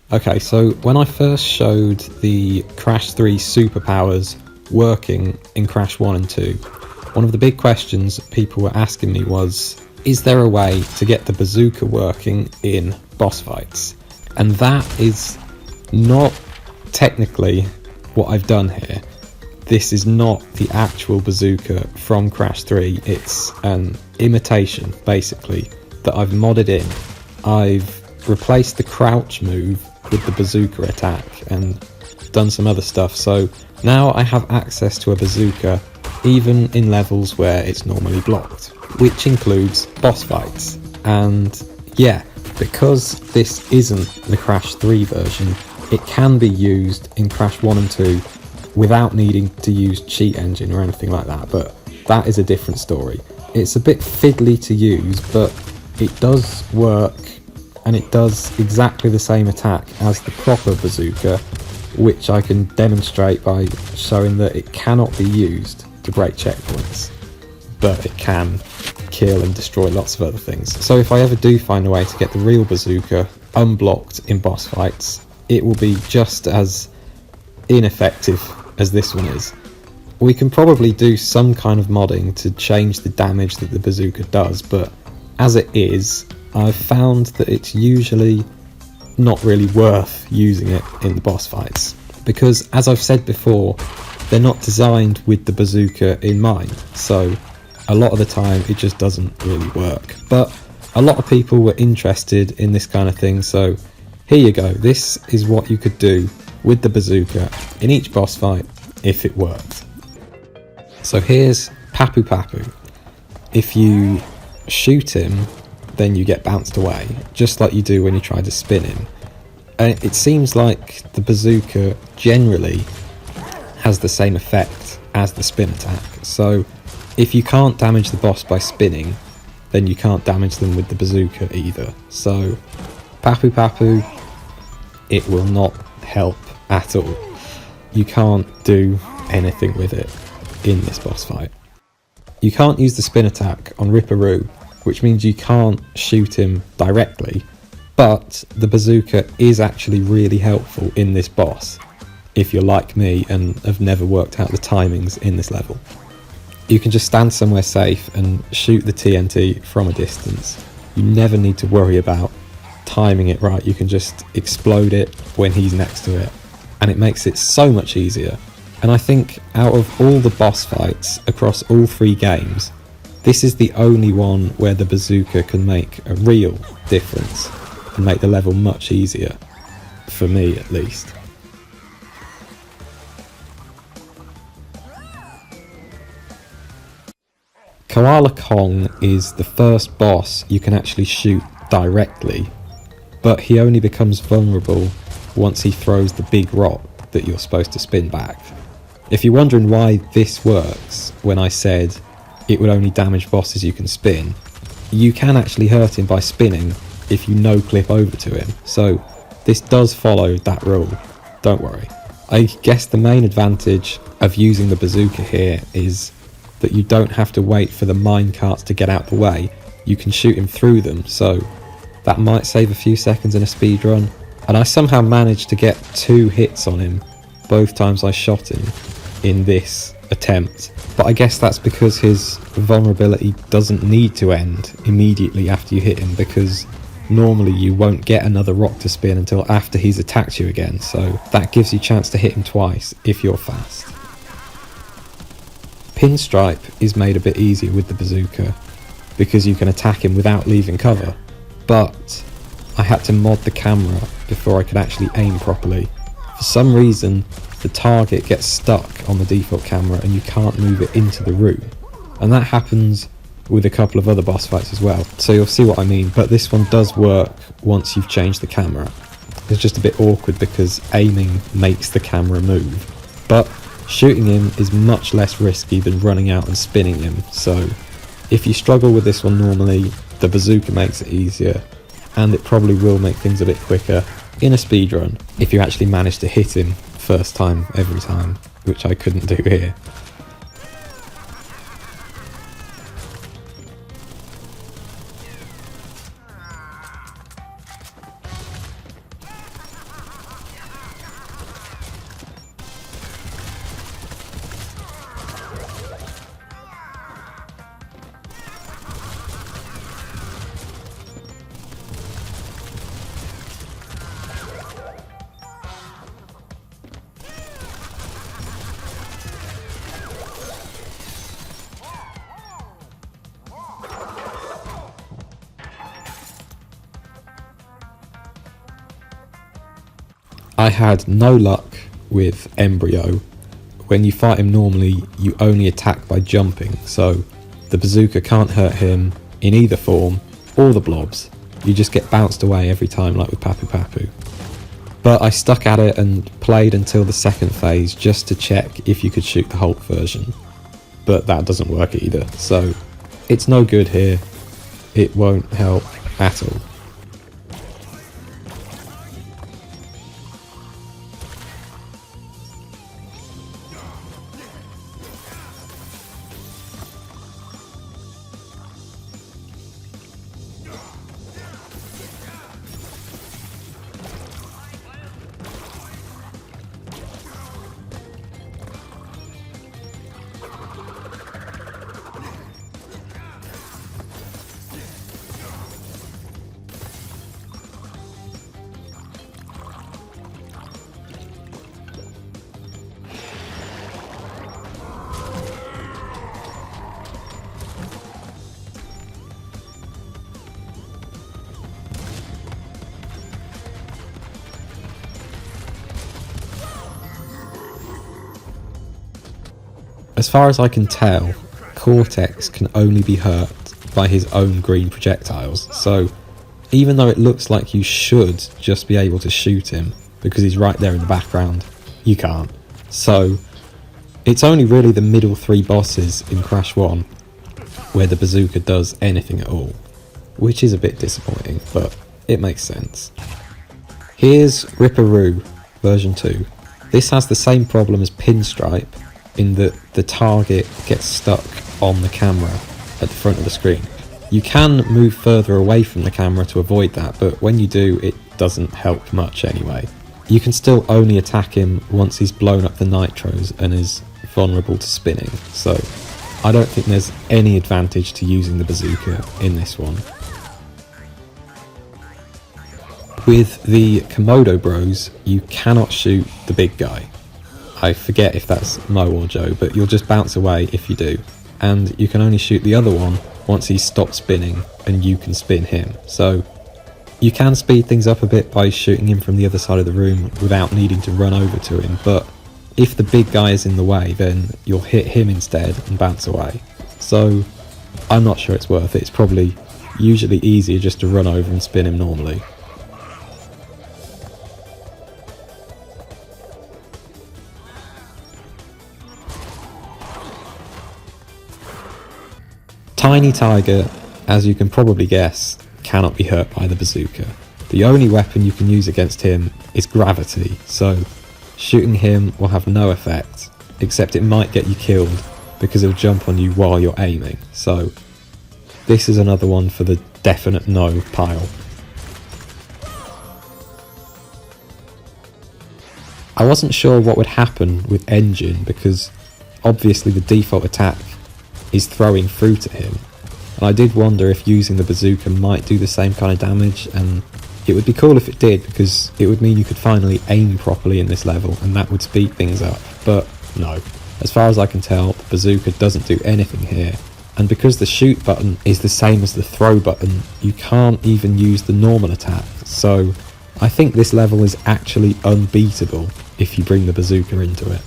Okay, so when I first showed the Crash 3 superpowers working in Crash 1 and 2, one of the big questions people were asking me was, is there a way to get the bazooka working in boss fights? And that is not technically what I've done here. This is not the actual bazooka from Crash 3, it's an imitation, basically, that I've modded in. I've replaced the crouch move with the bazooka attack and done some other stuff, so now I have access to a bazooka even in levels where it's normally blocked, which includes boss fights. And yeah, because this isn't the Crash 3 version, it can be used in Crash 1 and 2 without needing to use cheat engine or anything like that, but that is a different story. It's a bit fiddly to use, but it does work, and it does exactly the same attack as the proper bazooka, which I can demonstrate by showing that it cannot be used to break checkpoints, but it can kill and destroy lots of other things. So if I ever do find a way to get the real bazooka unblocked in boss fights, it will be just as ineffective as this one is. We can probably do some kind of modding to change the damage that the bazooka does, but as it is, I've found that it's usually not really worth using it in the boss fights, because as I've said before, they're not designed with the bazooka in mind, so a lot of the time it just doesn't really work. But a lot of people were interested in this kind of thing, so here you go. This is what you could do with the bazooka in each boss fight if it worked. So here's Papu Papu. If you shoot him, then you get bounced away, just like you do when you try to spin him. And it seems like the bazooka generally has the same effect as the spin attack. So if you can't damage the boss by spinning, then you can't damage them with the bazooka either. So Papu Papu, it will not help at all. You can't do anything with it in this boss fight. You can't use the spin attack on Ripperoo, which means you can't shoot him directly, but the bazooka is actually really helpful in this boss, if you're like me and have never worked out the timings in this level. You can just stand somewhere safe and shoot the TNT from a distance. You never need to worry about timing it right, you can just explode it when he's next to it, and it makes it so much easier. And I think out of all the boss fights across all 3 games, this is the only one where the bazooka can make a real difference and make the level much easier, for me at least. Koala Kong is the first boss you can actually shoot directly, but he only becomes vulnerable once he throws the big rock that you're supposed to spin back. If you're wondering why this works when I said it would only damage bosses you can spin, you can actually hurt him by spinning if you no-clip over to him, so this does follow that rule, don't worry. I guess the main advantage of using the bazooka here is that you don't have to wait for the minecarts to get out the way, you can shoot him through them, so that might save a few seconds in a speedrun. And I somehow managed to get 2 hits on him both times I shot him in this attempt, but I guess that's because his vulnerability doesn't need to end immediately after you hit him, because normally you won't get another rock to spin until after he's attacked you again, so that gives you a chance to hit him twice if you're fast. Pinstripe is made a bit easier with the bazooka because you can attack him without leaving cover, but I had to mod the camera before I could actually aim properly. For some reason, the target gets stuck on the default camera and you can't move it into the room, and that happens with a couple of other boss fights as well, so you'll see what I mean, but this one does work once you've changed the camera. It's just a bit awkward because aiming makes the camera move, but shooting him is much less risky than running out and spinning him, so if you struggle with this one normally, the bazooka makes it easier, and it probably will make things a bit quicker in a speedrun if you actually manage to hit him first time every time, which I couldn't do here. I had no luck with Embryo. When you fight him normally, you only attack by jumping, so the bazooka can't hurt him in either form, or the blobs. You just get bounced away every time, like with Papu Papu. But I stuck at it and played until the second phase just to check if you could shoot the Hulk version. But that doesn't work either, so it's no good here. It won't help at all. As far as I can tell, Cortex can only be hurt by his own green projectiles, so even though it looks like you should just be able to shoot him because he's right there in the background, you can't. So it's only really the middle three bosses in Crash 1 where the bazooka does anything at all, which is a bit disappointing, but it makes sense. Here's Ripperoo version 2. This has the same problem as Pinstripe, in that the target gets stuck on the camera at the front of the screen. You can move further away from the camera to avoid that, but when you do, it doesn't help much anyway. You can still only attack him once he's blown up the nitros and is vulnerable to spinning, so I don't think there's any advantage to using the bazooka in this one. With the Komodo Bros, you cannot shoot the big guy. I forget if that's Mo or Joe, but you'll just bounce away if you do. And you can only shoot the other one once he's stopped spinning and you can spin him. So you can speed things up a bit by shooting him from the other side of the room without needing to run over to him, but if the big guy is in the way, then you'll hit him instead and bounce away. So I'm not sure it's worth it. It's probably usually easier just to run over and spin him normally. Tiny Tiger, as you can probably guess, cannot be hurt by the bazooka. The only weapon you can use against him is gravity, so shooting him will have no effect, except it might get you killed because he'll jump on you while you're aiming. So this is another one for the definite no pile. I wasn't sure what would happen with Engine because obviously the default attack is throwing fruit at him, and I did wonder if using the bazooka might do the same kind of damage, and it would be cool if it did because it would mean you could finally aim properly in this level and that would speed things up, but no. As far as I can tell, the bazooka doesn't do anything here, and because the shoot button is the same as the throw button, you can't even use the normal attack, so I think this level is actually unbeatable if you bring the bazooka into it.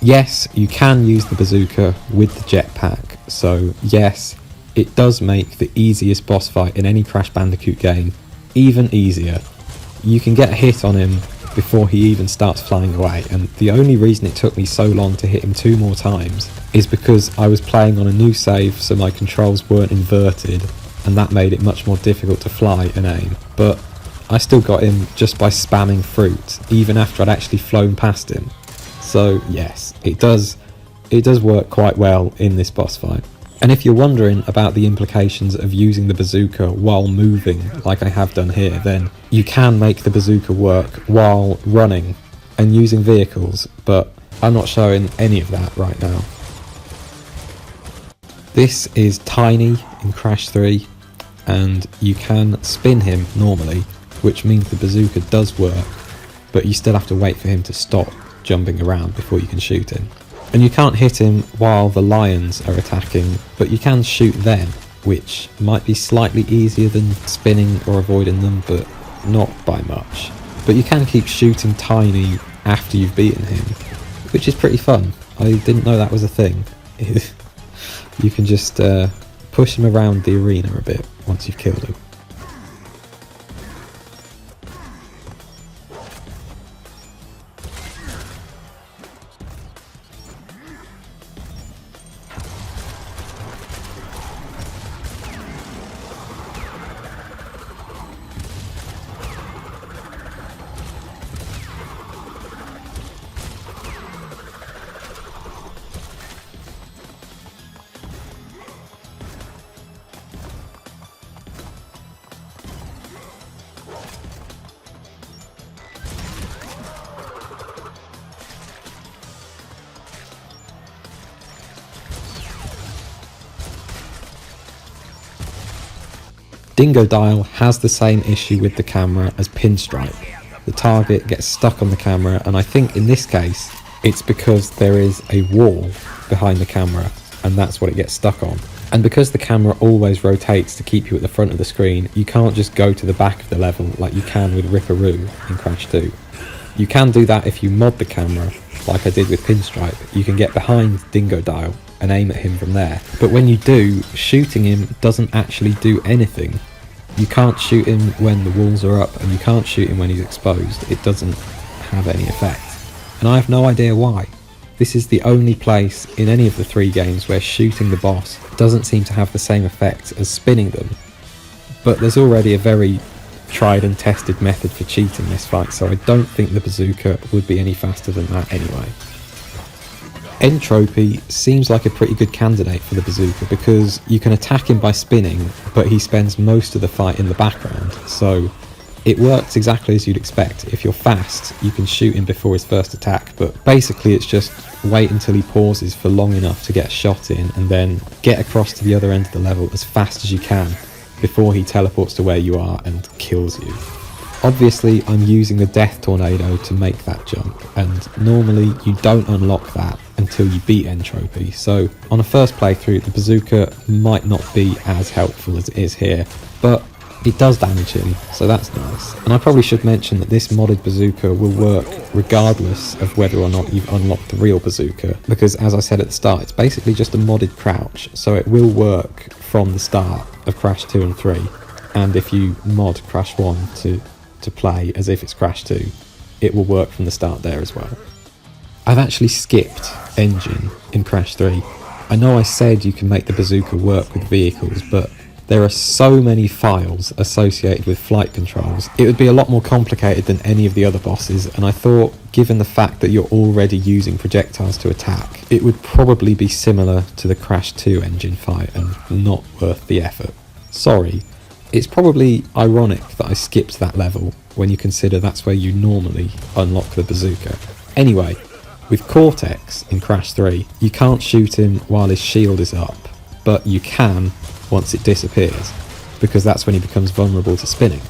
Yes, you can use the bazooka with the jetpack, so yes, it does make the easiest boss fight in any Crash Bandicoot game even easier. You can get a hit on him before he even starts flying away, and the only reason it took me so long to hit him 2 more times is because I was playing on a new save, so my controls weren't inverted, and that made it much more difficult to fly and aim, but I still got him just by spamming fruit, even after I'd actually flown past him. So yes, it does work quite well in this boss fight. And if you're wondering about the implications of using the bazooka while moving, like I have done here, then you can make the bazooka work while running and using vehicles, but I'm not showing any of that right now. This is Tiny in Crash 3, and you can spin him normally, which means the bazooka does work, but you still have to wait for him to stop jumping around before you can shoot him. And you can't hit him while the lions are attacking, but you can shoot them, which might be slightly easier than spinning or avoiding them, but not by much. But you can keep shooting Tiny after you've beaten him, which is pretty fun. I didn't know that was a thing. You can just push him around the arena a bit once you've killed him. Dingo Dial has the same issue with the camera as Pinstripe. The target gets stuck on the camera, and I think in this case it's because there is a wall behind the camera and that's what it gets stuck on. And because the camera always rotates to keep you at the front of the screen, you can't just go to the back of the level like you can with Ripperoo in Crash 2. You can do that if you mod the camera, like I did with Pinstripe. You can get behind Dingo Dial and aim at him from there. But when you do, shooting him doesn't actually do anything. You can't shoot him when the walls are up, and you can't shoot him when he's exposed. It doesn't have any effect. And I have no idea why. This is the only place in any of the 3 games where shooting the boss doesn't seem to have the same effect as spinning them. But there's already a very tried and tested method for cheating this fight, so I don't think the bazooka would be any faster than that anyway. Entropy seems like a pretty good candidate for the bazooka because you can attack him by spinning, but he spends most of the fight in the background, so it works exactly as you'd expect. If you're fast, you can shoot him before his first attack, but basically it's just wait until he pauses for long enough to get a shot in, and then get across to the other end of the level as fast as you can before he teleports to where you are and kills you. Obviously, I'm using the Death Tornado to make that jump, and normally you don't unlock that until you beat Entropy, so on a first playthrough the bazooka might not be as helpful as it is here, but it does damage him, so that's nice. And I probably should mention that this modded bazooka will work regardless of whether or not you've unlocked the real bazooka, because as I said at the start, it's basically just a modded crouch, so it will work from the start of Crash 2 and 3, and if you mod Crash 1 to play as if it's Crash 2, it will work from the start there as well. I've actually skipped engine in Crash 3. I know I said you can make the bazooka work with vehicles, but there are so many files associated with flight controls. It would be a lot more complicated than any of the other bosses, and I thought, given the fact that you're already using projectiles to attack, it would probably be similar to the Crash 2 engine fight and not worth the effort. Sorry. It's probably ironic that I skipped that level when you consider that's where you normally unlock the bazooka. Anyway, with Cortex in Crash 3, you can't shoot him while his shield is up, but you can once it disappears, because that's when he becomes vulnerable to spinning.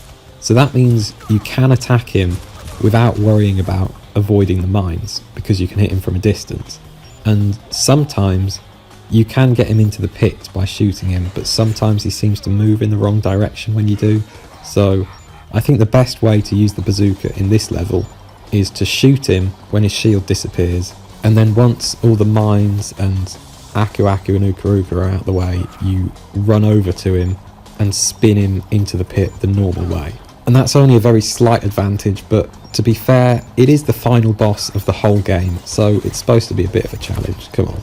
So that means you can attack him without worrying about avoiding the mines, because you can hit him from a distance. And sometimes you can get him into the pit by shooting him, but sometimes he seems to move in the wrong direction when you do. So I think the best way to use the bazooka in this level is to shoot him when his shield disappears, and then once all the mines and Aku Aku and Uka Uka are out of the way, you run over to him and spin him into the pit the normal way. And that's only a very slight advantage, but to be fair, it is the final boss of the whole game, so it's supposed to be a bit of a challenge. Come on.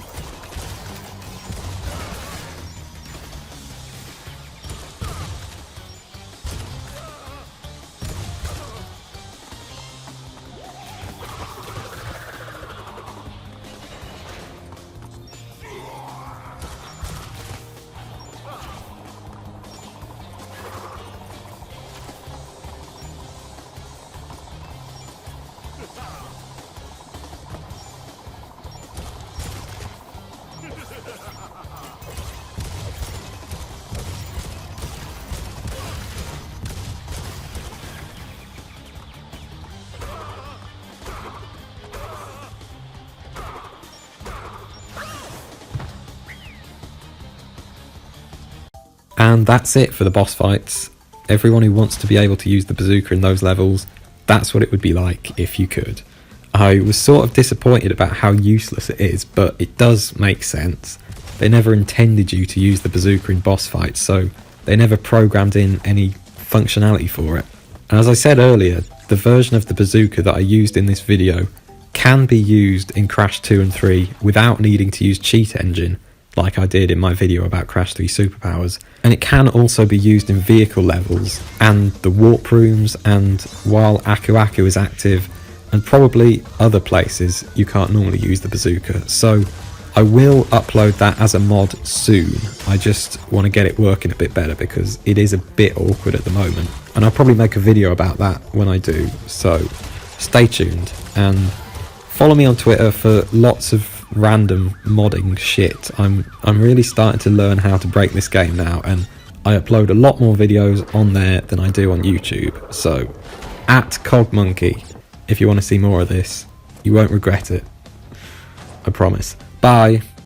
And that's it for the boss fights. Everyone who wants to be able to use the bazooka in those levels, that's what it would be like if you could. I was sort of disappointed about how useless it is, but it does make sense. They never intended you to use the bazooka in boss fights, so they never programmed in any functionality for it. And as I said earlier, the version of the bazooka that I used in this video can be used in Crash 2 and 3 without needing to use Cheat Engine, like I did in my video about Crash 3 Superpowers. And it can also be used in vehicle levels, and the warp rooms, and while Aku Aku is active, and probably other places you can't normally use the bazooka. So I will upload that as a mod soon. I just want to get it working a bit better because it is a bit awkward at the moment. And I'll probably make a video about that when I do. So stay tuned and follow me on Twitter for lots of random modding shit. I'm really starting to learn how to break this game now, and I upload a lot more videos on there than I do on YouTube. So at Cogmonkey, if you want to see more of this, you won't regret it. I promise. Bye.